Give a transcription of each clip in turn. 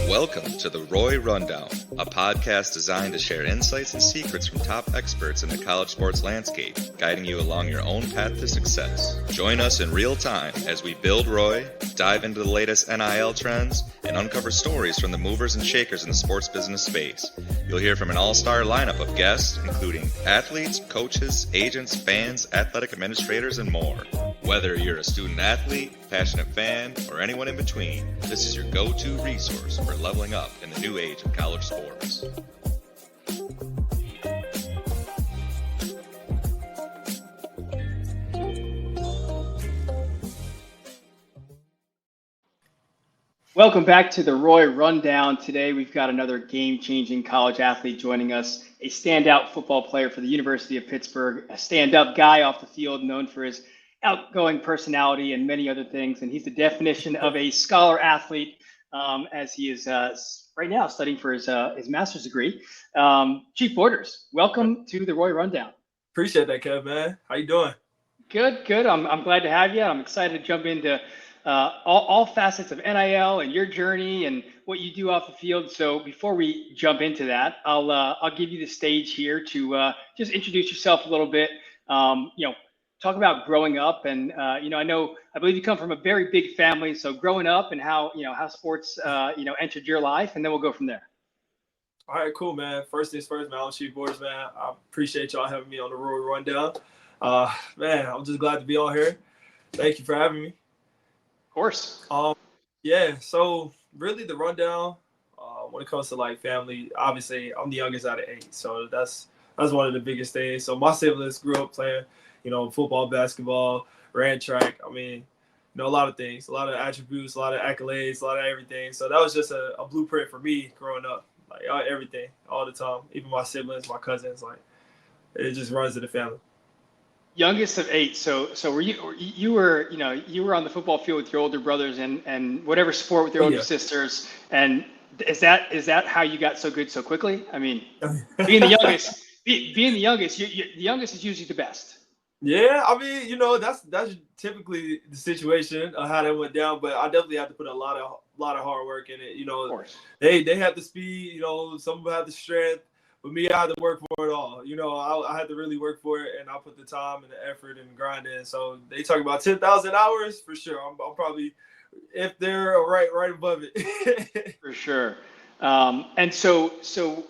Welcome to the Roy Rundown, a podcast designed to share insights and secrets from top experts in the college sports landscape, guiding you along your own path to success. Join us in real time as we build Roy, dive into the latest NIL trends, and uncover stories from the movers and shakers in the sports business space. You'll hear from an all-star lineup of guests, including athletes, coaches, agents, fans, athletic administrators, and more. Whether you're a student athlete, passionate fan, or anyone in between, this is your go-to resource for leveling up in the new age of college sports. Welcome back to the Roy Rundown. Today we've got another game-changing college athlete joining us, a standout football player for the University of Pittsburgh, a stand-up guy off the field known for his outgoing personality and many other things. And he's the definition of a scholar athlete as he is right now studying for his master's degree. Chief Borders, welcome to the Roy Rundown. Appreciate that, Kev, man. How you doing? Good. I'm glad to have you. I'm excited to jump into all facets of NIL and your journey and what you do off the field. So before we jump into that, I'll give you the stage here to just introduce yourself a little bit. Talk about growing up, and I believe you come from a very big family. So growing up and how sports entered your life, and then we'll go from there. All right, cool, man. First things first, man. I'm Chief Borders, man. I appreciate y'all having me on the Roy Rundown. Man, I'm just glad to be on here. Thank you for having me. Of course. So really the rundown, when it comes to like family, obviously I'm the youngest out of 8, so that's one of the biggest things. So my siblings grew up playing, football, basketball, ran track. I mean, a lot of things, a lot of attributes, a lot of accolades, a lot of everything. So that was just a blueprint for me growing up, like everything, all the time. Even my siblings, my cousins, like it just runs in the family. Youngest of 8. So were you were on the football field with your older brothers and whatever sport with your older sisters, and is that how you got so good so quickly? I mean, being the youngest, the youngest is usually the best. Yeah, I mean, that's typically the situation of how that went down, but I definitely have to put a lot of hard work in it. Of course. They have the speed, some of them have the strength. But me, I had to work for it all. I had to really work for it, and I put the time and the effort and grind in. So they talk about 10,000 hours for sure. I'm probably, if they're right above it. For sure. And so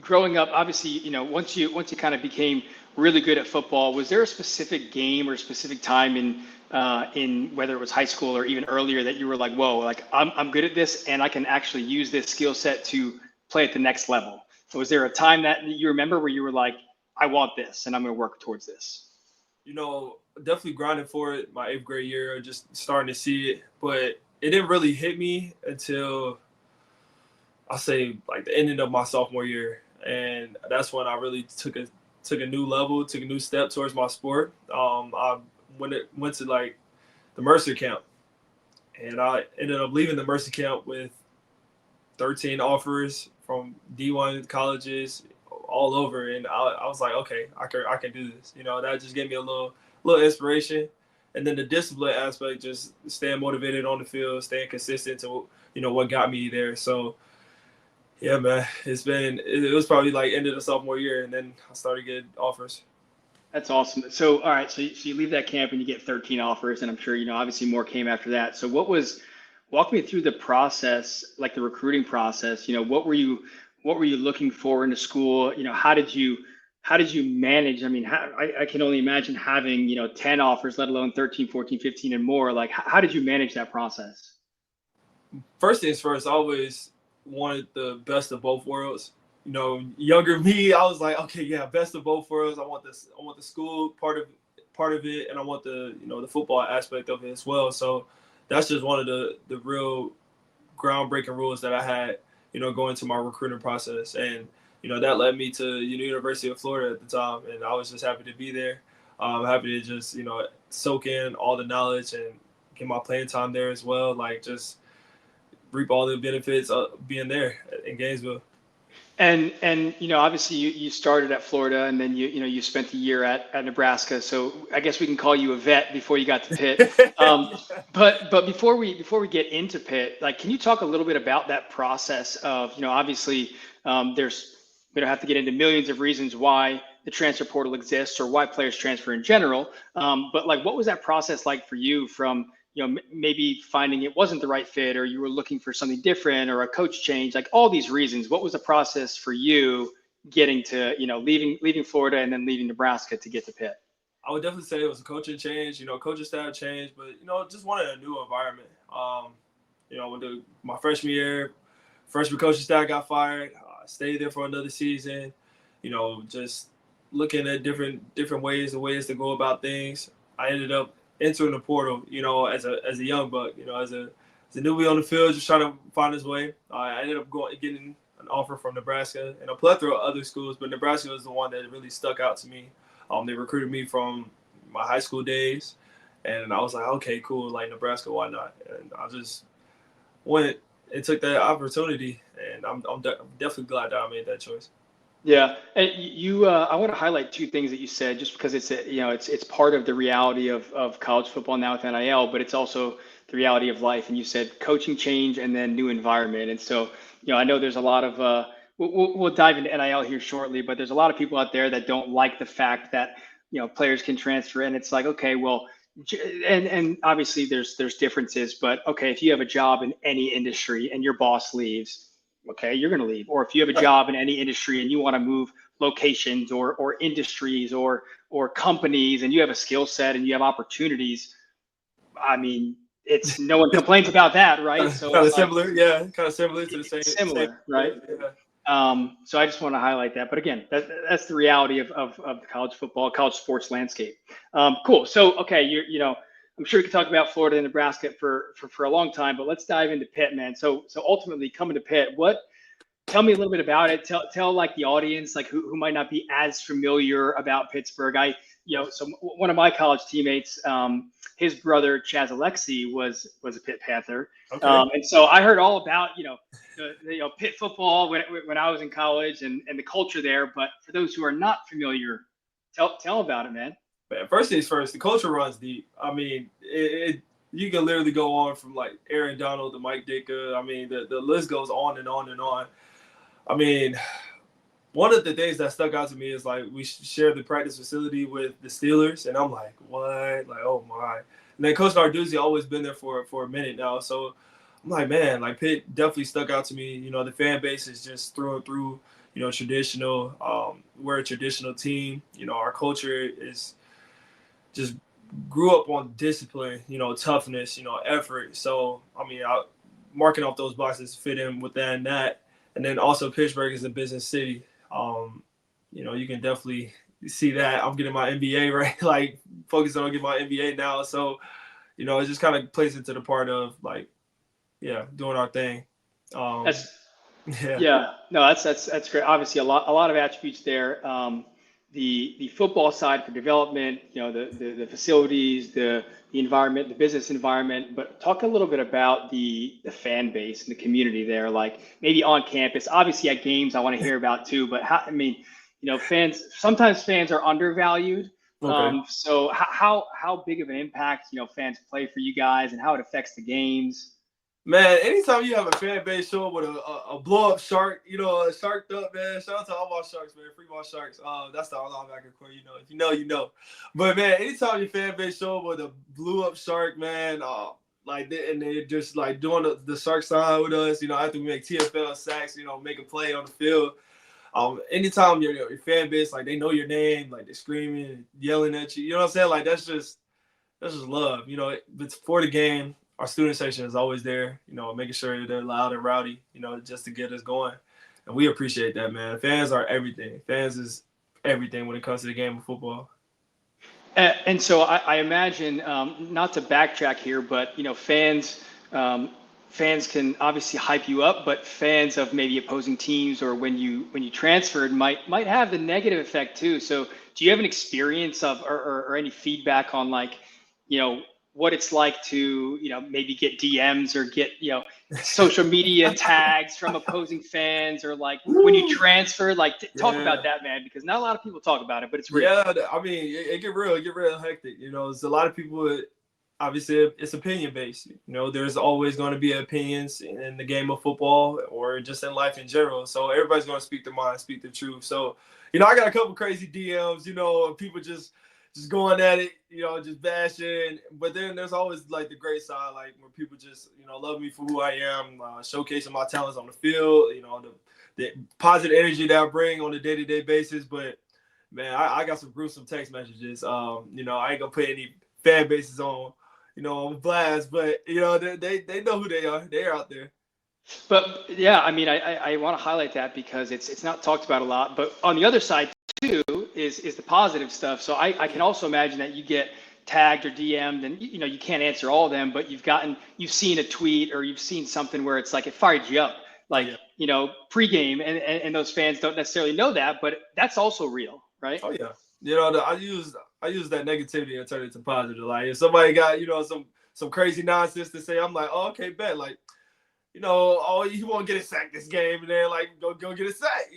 growing up, obviously, once you kind of became really good at football, was there a specific game or specific time in whether it was high school or even earlier that you were like, whoa, like I'm good at this and I can actually use this skill set to play at the next level? So was there a time that you remember where you were like, I want this and I'm going to work towards this? Definitely grinding for it my 8th grade year, just starting to see it. But it didn't really hit me until I say like the ending of my sophomore year. And that's when I really took a new level, took a new step towards my sport. I went to like the Mercer camp, and I ended up leaving the Mercer camp with 13 offers from D1 colleges all over, and I was like, okay, I can do this. That just gave me a little inspiration, and then the discipline aspect, just staying motivated on the field, staying consistent to what got me there. So yeah, man, it was probably like end of the sophomore year, and then I started getting offers. That's awesome. So all right, so you leave that camp and you get 13 offers, and I'm sure obviously more came after that. So walk me through the process, like the recruiting process. What were you looking for in the school? How did you manage? I mean, I can only imagine having 10 offers, let alone 13, 14, 15 and more. Like, how did you manage that process? First things first, I always wanted the best of both worlds. Younger me, I was like, okay, yeah, best of both worlds. I want the school part of it, and I want the the football aspect of it as well. So that's just one of the real groundbreaking rules that I had, going into my recruiting process. And, that led me to the University of Florida at the time. And I was just happy to be there. I'm happy to just, soak in all the knowledge and get my playing time there as well. Like, just reap all the benefits of being there in Gainesville. And obviously you started at Florida, and then you spent a year at Nebraska. So I guess we can call you a vet before you got to Pitt. Yeah. But before we get into Pitt, like, can you talk a little bit about that process of, obviously, there's we don't have to get into millions of reasons why the transfer portal exists or why players transfer in general. But like, what was that process like for you from maybe finding it wasn't the right fit, or you were looking for something different, or a coach change, like all these reasons? What was the process for you getting to, leaving Florida and then leaving Nebraska to get to Pitt? I would definitely say it was a coaching change, coaching staff change, but, just wanted a new environment. When my freshman year, freshman coaching staff got fired. I stayed there for another season, just looking at different ways to go about things. I ended up entering the portal, as a young buck, as a newbie on the field, just trying to find his way. I ended up getting an offer from Nebraska and a plethora of other schools, but Nebraska was the one that really stuck out to me. They recruited me from my high school days, and I was like, okay, cool, like Nebraska, why not? And I just went and took that opportunity, and I'm definitely glad that I made that choice. Yeah, and I want to highlight two things that you said, just because it's part of the reality of college football now with NIL, but it's also the reality of life. And you said coaching change and then new environment. And so, I know there's a lot of we'll dive into NIL here shortly, but there's a lot of people out there that don't like the fact that players can transfer, and it's like, okay, well, and obviously there's differences, but okay, if you have a job in any industry and your boss leaves, okay, you're going to leave. Or if you have a job in any industry and you want to move locations or industries or companies, and you have a skill set and you have opportunities, I mean, it's no one complains about that, right? So kind of similar, yeah, kind of similar to the same. Similar, right? Yeah. So I just want to highlight that. But again, that's the reality of the college football, college sports landscape. Cool. So okay, I'm sure we could talk about Florida and Nebraska for a long time, but let's dive into Pitt, man. So ultimately coming to Pitt, tell me a little bit about it. Tell like the audience, like who might not be as familiar about Pittsburgh. So one of my college teammates, his brother Chaz Alexi was a Pitt Panther. Okay. And so I heard all about, Pitt football when I was in college and the culture there. But for those who are not familiar, tell about it, man. Man, first things first, the culture runs deep. I mean, you can literally go on from like Aaron Donald to Mike Ditka. I mean, the list goes on and on and on. I mean, one of the things that stuck out to me is like we shared the practice facility with the Steelers, and I'm like, what? Like, oh my. And then Coach Narduzzi always been there for a minute now. So I'm like, man, like Pitt definitely stuck out to me. The fan base is just through and through, traditional. We're a traditional team. Our culture is just grew up on discipline, toughness, effort. So, I mean, marking off those boxes fit in within that. And then also Pittsburgh is a business city. You can definitely see that. I'm getting my MBA, right? Like focusing on getting my MBA now. So, it just kind of plays into the part of like, yeah, doing our thing. No, that's great. Obviously a lot of attributes there. The football side for development, the facilities, the environment, the business environment, but talk a little bit about the fan base and the community there, like maybe on campus. Obviously at games I want to hear about too, but sometimes fans are undervalued. Okay. So how big of an impact, fans play for you guys and how it affects the games? Man, anytime you have a fan base show up with a blow up shark, a sharked up, man. Shout out to all my sharks, man. Free my sharks. That's the linebacker core, If you know, you know. But man, anytime your fan base show up with a blew up shark, man, and they're just like doing the shark sign with us, after we make TFL sacks, make a play on the field. Anytime your fan base, like they know your name, like they're screaming and yelling at you, you know what I'm saying? Like that's just love, It's for the game. Our student section is always there, making sure they're loud and rowdy, just to get us going. And we appreciate that, man. Fans are everything. Fans is everything when it comes to the game of football. And so I imagine, not to backtrack here, but, fans can obviously hype you up, but fans of maybe opposing teams or when you transferred might have the negative effect too. So do you have an experience of or any feedback on like, what it's like to, maybe get DMs or get, social media tags from opposing fans, or like when you transfer, like talk about that, man, because not a lot of people talk about it, but it's real. Yeah, I mean, it get real hectic. There's a lot of people. Obviously, it's opinion based. There's always going to be opinions in the game of football or just in life in general. So everybody's going to speak their mind, speak the truth. So, I got a couple crazy DMs. People just going at it. Just bashing. But then there's always like the great side, like where people just love me for who I am, showcasing my talents on the field. The positive energy that I bring on a day-to-day basis. But man, I got some gruesome text messages. I ain't gonna put any fan bases on blast, but they know who they are. They're out there. But yeah, I mean, I want to highlight that because it's not talked about a lot. But on the other side too is the positive stuff. So I can also imagine that you get tagged or DM'd, and you can't answer all of them, but you've seen a tweet or you've seen something where it's like it fired you up, like pregame, and those fans don't necessarily know that, but that's also real, right? Oh yeah. I use that negativity and turn it to positive. Like if somebody got some crazy nonsense to say, I'm like, oh, okay, bet. Like, oh, he won't get a sack this game, and then like go get a sack.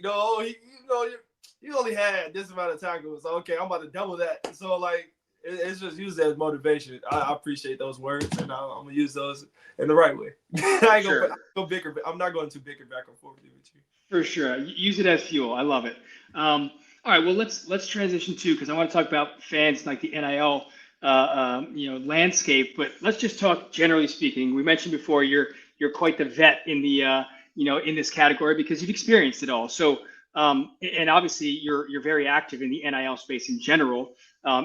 You only had this amount of tackles. So, okay, I'm about to double that. So like it's just used as motivation. I appreciate those words, and I'm gonna use those in the right way. I ain't gonna go bicker. I'm not going to bicker back and forth with you. For sure, use it as fuel. I love it. All right, well, let's transition to, because I want to talk about fans like the NIL, landscape. But let's just talk generally speaking. We mentioned before you're quite the vet in the in this category because you've experienced it all. So and obviously you're very active in the NIL space in general,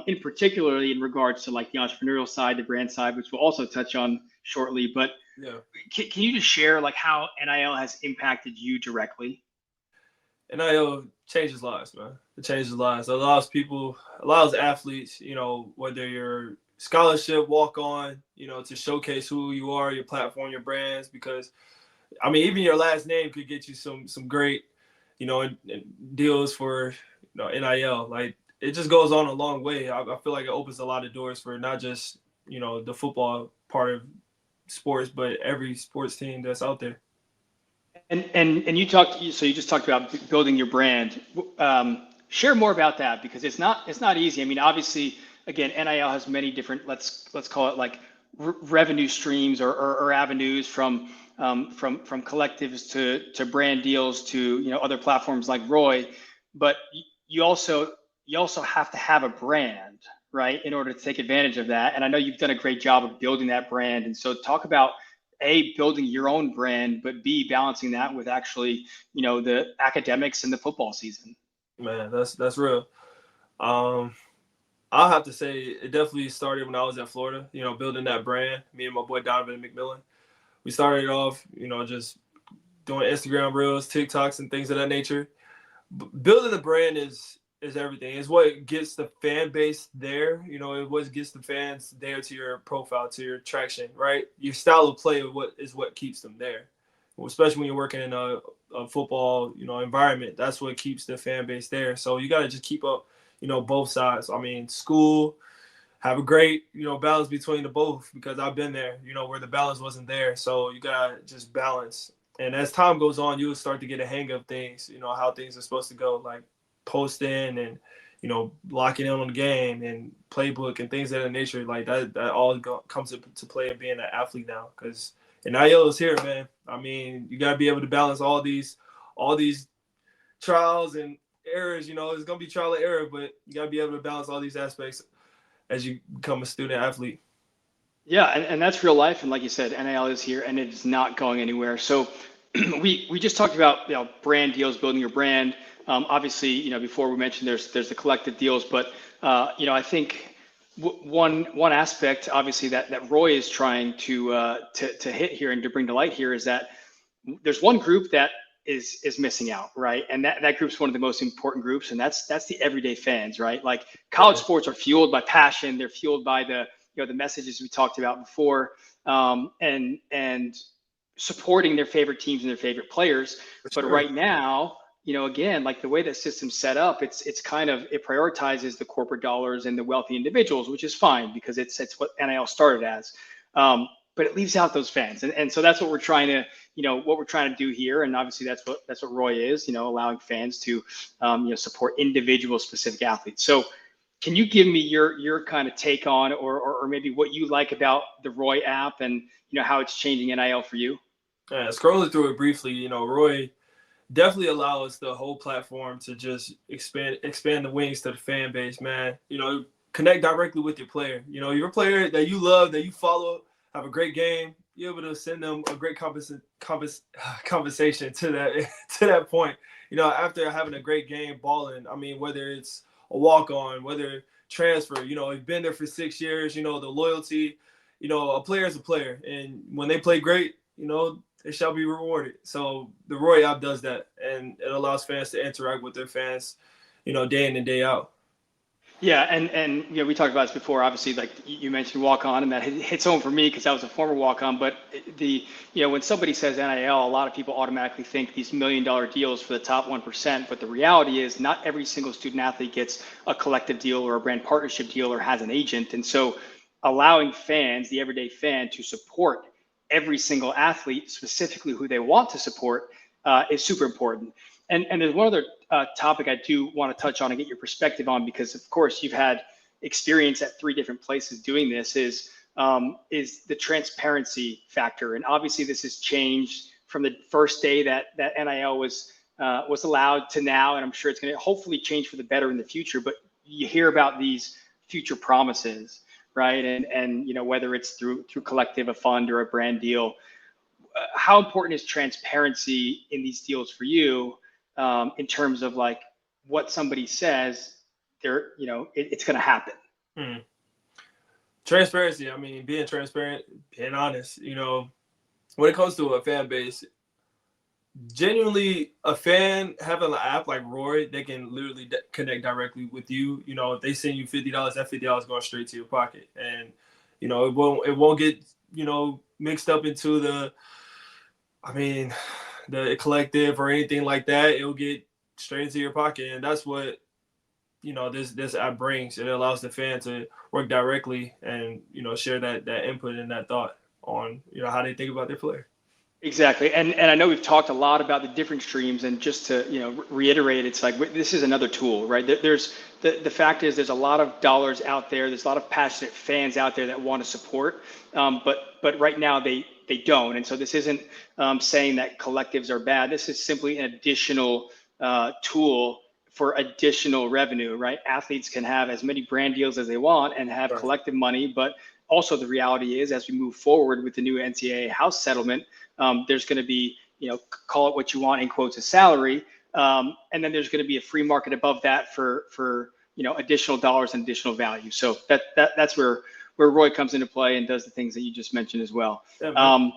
in particularly in regards to like the entrepreneurial side, the brand side, which we'll also touch on shortly. But can you just share like how NIL has impacted you directly? NIL changes lives, man. It changes lives. It allows athletes, whether you're scholarship, walk on, to showcase who you are, your platform, your brands. Because, I mean, even your last name could get you some great, deals for, NIL. Like it just goes on a long way. I feel like it opens a lot of doors for not just, the football part of sports, but every sports team that's out there. And you just talked about building your brand. Share more about that because it's not easy. I mean, obviously, again, NIL has many different let's call it like revenue streams or avenues from collectives to brand deals to other platforms like Roy, but you also have to have a brand, right, in order to take advantage of that. And I know you've done a great job of building that brand. And so talk about A, building your own brand, but B, balancing that with actually, the academics and the football season. Man, that's real. I'll have to say it definitely started when I was at Florida, building that brand. Me and my boy Donovan McMillan. We started off, just doing Instagram reels, TikToks, and things of that nature. Building the brand is everything. It's what gets the fan base there. It what gets the fans there to your profile, to your traction, right? Your style of play is what keeps them there. Especially when you're working in a football, environment. That's what keeps the fan base there. So you got to just keep up, both sides. I mean, school, have a great, balance between the both because I've been there, where the balance wasn't there. So you got to just balance. And as time goes on, you'll start to get a hang of things, how things are supposed to go, like posting and, locking in on the game and playbook and things of that nature. Like that all comes to play in being an athlete now because NIL is here, man. I mean, you got to be able to balance all these trials and errors. It's going to be trial and error, but you got to be able to balance all these aspects as you become a student athlete. Yeah, and that's real life. And like you said, NIL is here and it is not going anywhere. So we just talked about brand deals, building your brand. Obviously, before we mentioned there's the collective deals, but I think one aspect, obviously, that Roy is trying to hit here and to bring to light here is that there's one group that is missing out, right? And that group's one of the most important groups, and that's the everyday fans, right? Like college sports are fueled by passion, they're fueled by the messages we talked about before, and supporting their favorite teams and their favorite players. But right now, again, like the way that system's set up, it prioritizes the corporate dollars and the wealthy individuals, which is fine because it's what NIL started as. but it leaves out those fans. And so that's what we're trying to do here. And obviously that's what Roy is, allowing fans to, support individual specific athletes. So can you give me your kind of take on, or maybe what you like about the Roy app and, how it's changing NIL for you? Yeah, scrolling through it briefly, Roy definitely allows the whole platform to just expand the wings to the fan base, man. Connect directly with your player. Your player that you love, that you follow, have a great game. You're able to send them a great conversation to that point. After having a great game, balling. I mean, whether it's a walk-on, whether transfer. You've been there for 6 years. The loyalty. A player is a player, and when they play great, they shall be rewarded. So the Roy app does that, and it allows fans to interact with their fans, day in and day out. Yeah, and we talked about this before. Obviously, like you mentioned, walk on, and that hits home for me because I was a former walk on. But when somebody says NIL, a lot of people automatically think these $1 million deals for the top 1%. But the reality is, not every single student athlete gets a collective deal or a brand partnership deal or has an agent. And so, allowing fans, the everyday fan, to support every single athlete, specifically who they want to support, is super important. And there's one other topic I do want to touch on and get your perspective on, because of course you've had experience at 3 different places doing this, is the transparency factor. And obviously this has changed from the first day that NIL was allowed to now, and I'm sure it's going to hopefully change for the better in the future. But you hear about these future promises, right? And whether it's through collective, a fund, or a brand deal, how important is transparency in these deals for you, in terms of like what somebody says it's going to happen? Transparency. I mean, being transparent, being honest, when it comes to a fan base, genuinely a fan having an app like Roy, they can literally connect directly with you. If they send you $50, that $50 going straight to your pocket, and it won't get mixed up into the collective or anything like that. It'll get straight into your pocket, and that's what this app brings. It allows the fan to work directly and share that input and that thought on how they think about their player. Exactly. And I know we've talked a lot about the different streams, and just to, reiterate, it's like, this is another tool, right? There's the fact is there's a lot of dollars out there. There's a lot of passionate fans out there that want to support. But right now they don't. And so this isn't saying that collectives are bad. This is simply an additional tool for additional revenue, right? Athletes can have as many brand deals as they want and have collective money, but also the reality is, as we move forward with the new NCAA house settlement, there's going to be, call it what you want, in quotes, a salary. And then there's going to be a free market above that for additional dollars and additional value. So that's where Roy comes into play and does the things that you just mentioned as well. Yeah,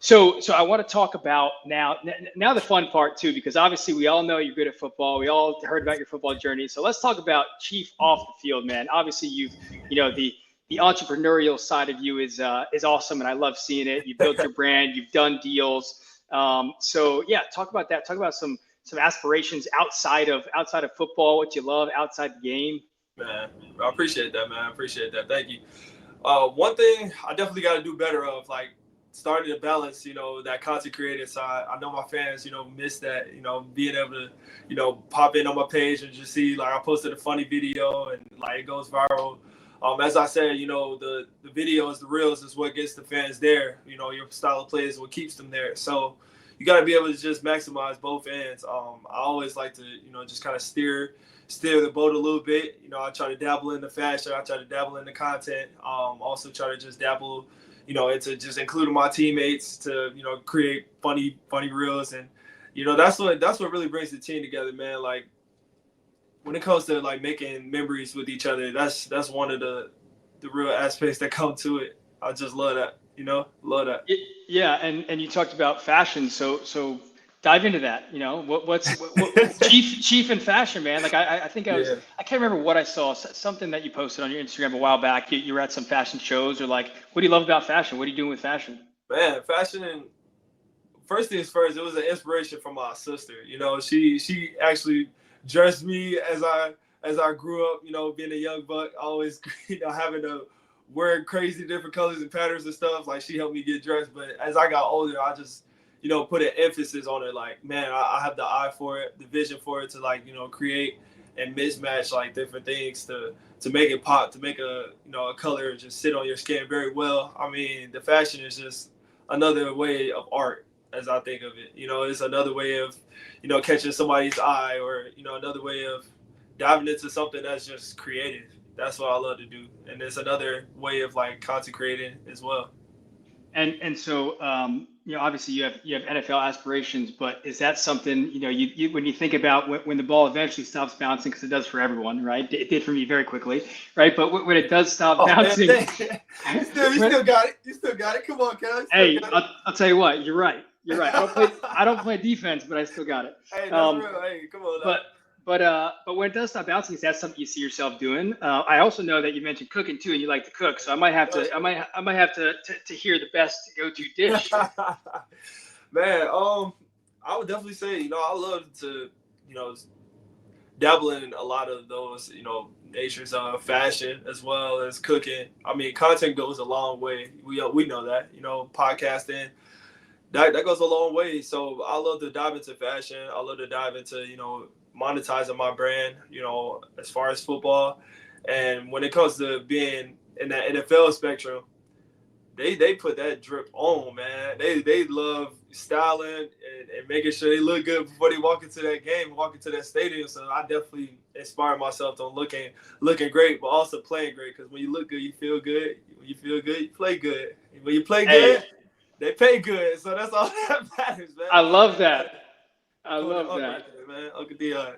so I want to talk about now the fun part too, because obviously we all know you're good at football. We all heard about your football journey. So let's talk about Chief off the field, man. Obviously the entrepreneurial side of you is awesome, and I love seeing it. You built your brand, you've done deals. So yeah, talk about that. Talk about some aspirations outside of football, what you love outside the game. Man, I appreciate that, man. I appreciate that. Thank you. One thing I definitely got to do better of, like, starting to balance, that content creator side. I know my fans, miss that, being able to, pop in on my page and just see, like, I posted a funny video and, like, it goes viral. As I said, the videos, the reels is what gets the fans there. Your style of play is what keeps them there. So you got to be able to just maximize both ends. I always like to, just kind of steer the boat a little bit. I try to dabble in the fashion. I try to dabble in the content. Also try to just dabble, into just including my teammates to, create funny reels. And, that's what really brings the team together, man. Like, when it comes to, like, making memories with each other, that's one of the real aspects that come to it. I just love that, love that. Yeah, and you talked about fashion, so dive into that. What's chief in fashion, man? Like I think I can't remember what I saw, something that you posted on your Instagram a while back. You were at some fashion shows, or like, what do you love about fashion? What are you doing with fashion? Man, fashion, and first things first, it was an inspiration from my sister. She actually dressed me as I grew up, being a young buck, always, having to wearing crazy different colors and patterns and stuff. Like, she helped me get dressed. But as I got older, I just, put an emphasis on it. Like, man, I have the eye for it, the vision for it to, like, create and mismatch like different things to make it pop, to make a color just sit on your skin very well. I mean, the fashion is just another way of art, as I think of it. It's another way of catching somebody's eye, or another way of diving into something that's just creative. That's what I love to do, and it's another way of like content creating as well. And so obviously you have NFL aspirations, but is that something you when you think about when the ball eventually stops bouncing, because it does for everyone, right? It did for me very quickly, right? But when it does stop bouncing, man, you still got it. You still got it. Come on, Kevin. Hey, I'll tell you what. You're right. I don't play defense, but I still got it. Hey, that's real. Hey, come on. But when it does stop bouncing, is that something you see yourself doing? I also know that you mentioned cooking too, and you like to cook. So I might have to hear the best go-to dish. Man, I would definitely say, I love to, dabble in a lot of those, natures of fashion as well as cooking. I mean, content goes a long way. We know that, podcasting, that goes a long way. So I love to dive into fashion. I love to dive into, monetizing my brand, as far as football. And when it comes to being in that NFL spectrum, they put that drip on, man. They love styling and making sure they look good before they walk into that game, walk into that stadium. So I definitely inspire myself on looking great, but also playing great. Because when you look good, you feel good. When you feel good, you play good. When you play good, they pay good. So that's all that matters, man. I love that. I love that, man. Uncle Dion.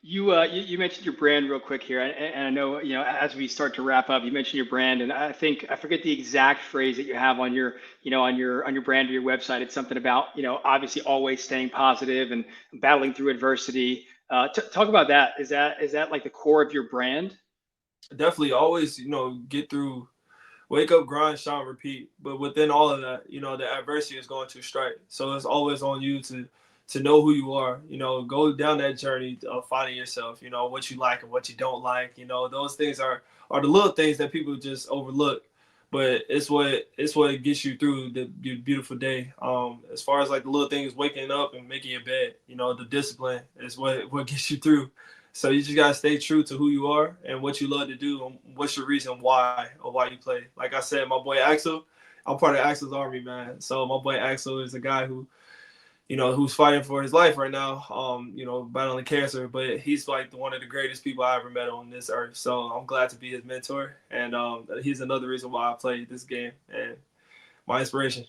You mentioned your brand real quick here, and I know as we start to wrap up, you mentioned your brand, and I forget the exact phrase that you have on your on your brand or your website. It's something about obviously always staying positive and battling through adversity. Talk about that. Is that like the core of your brand? Definitely, always get through. Wake up, grind, shine, repeat. But within all of that, the adversity is going to strike. So it's always on you to know who you are. Go down that journey of finding yourself. What you like and what you don't like. Those things are the little things that people just overlook. But it's what gets you through the beautiful day. As far as like the little things, waking up and making your bed. The discipline is what gets you through. So you just gotta stay true to who you are and what you love to do and what's your reason why you play. Like I said, my boy Axel, I'm part of Axel's army, man. So my boy Axel is a guy who, who's fighting for his life right now, battling cancer, but he's like one of the greatest people I ever met on this earth. So I'm glad to be his mentor, and he's another reason why I play this game and my inspiration.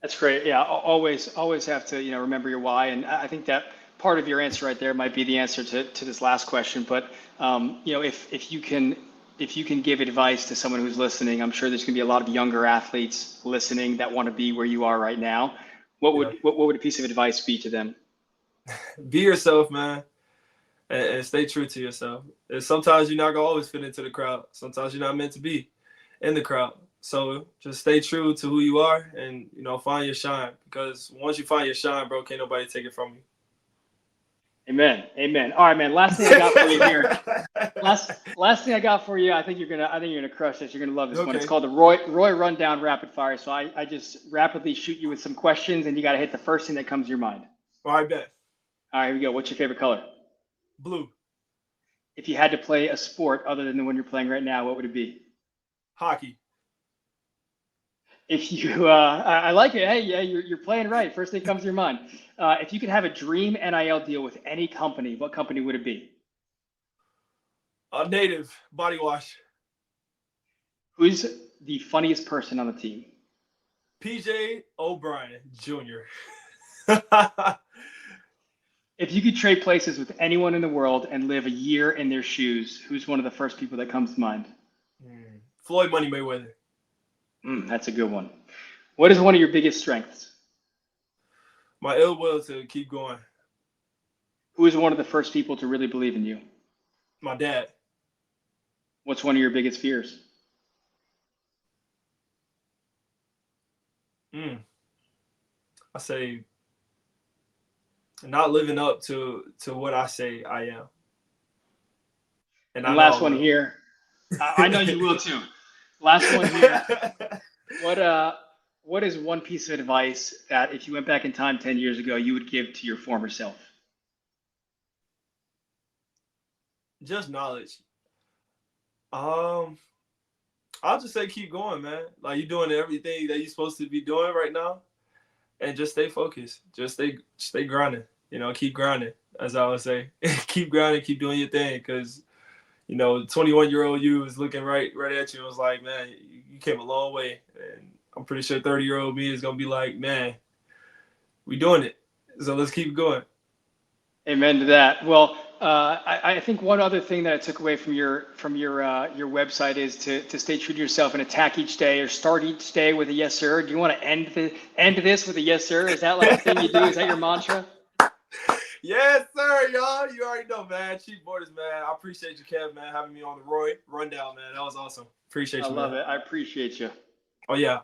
That's great. Yeah, always have to remember your why, and I think that part of your answer right there might be the answer to this last question. But if you can give advice to someone who's listening, I'm sure there's going to be a lot of younger athletes listening that want to be where you are right now. What would a piece of advice be to them? Be yourself, man, and stay true to yourself. And sometimes you're not gonna always fit into the crowd. Sometimes you're not meant to be in the crowd. So just stay true to who you are, and find your shine. Because once you find your shine, bro, can't nobody take it from you. Amen. All right, man. Last thing I got for you here. Last thing I got for you. I think you're gonna crush this. You're gonna love this one. It's called the Roy Rundown Rapid Fire. So I just rapidly shoot you with some questions, and you got to hit the first thing that comes to your mind. All right, bet. All right, here we go. What's your favorite color? Blue. If you had to play a sport other than the one you're playing right now, what would it be? Hockey. If you, I like it. Hey, yeah, you're playing right. First thing comes to your mind. If you could have a dream NIL deal with any company, what company would it be? Native Body Wash. Who's the funniest person on the team? PJ O'Brien Jr. If you could trade places with anyone in the world and live a year in their shoes, who's one of the first people that comes to mind? Floyd Money Mayweather. That's a good one. What is one of your biggest strengths? My ill will to keep going. Who is one of the first people to really believe in you? My dad. What's one of your biggest fears? I say not living up to what I say I am. And last one here. I know you will too. Last one here. What is one piece of advice that if you went back in time 10 years ago, you would give to your former self? Just knowledge. Um, I'll just say keep going, man. Like you're doing everything that you're supposed to be doing right now, and just stay focused. Just stay grinding. Keep grinding. As I would say, keep grinding, keep doing your thing, because 21-year-old you is looking right at you and was like, man, you came a long way, and I'm pretty sure 30-year-old me is gonna be like, man, we doing it, so let's keep going. Amen to that. Well, I think one other thing that I took away from your website is to stay true to yourself and attack each day or start each day with a yes sir. Do you want to end this with a yes sir? Is that like a thing you do? Is that your mantra? Yes, sir, y'all. You already know, man. Chief Borders, man. I appreciate you, Kev, man, having me on the Roy Rundown, man. That was awesome. Appreciate you, man. I love it. I appreciate you. Oh, yeah.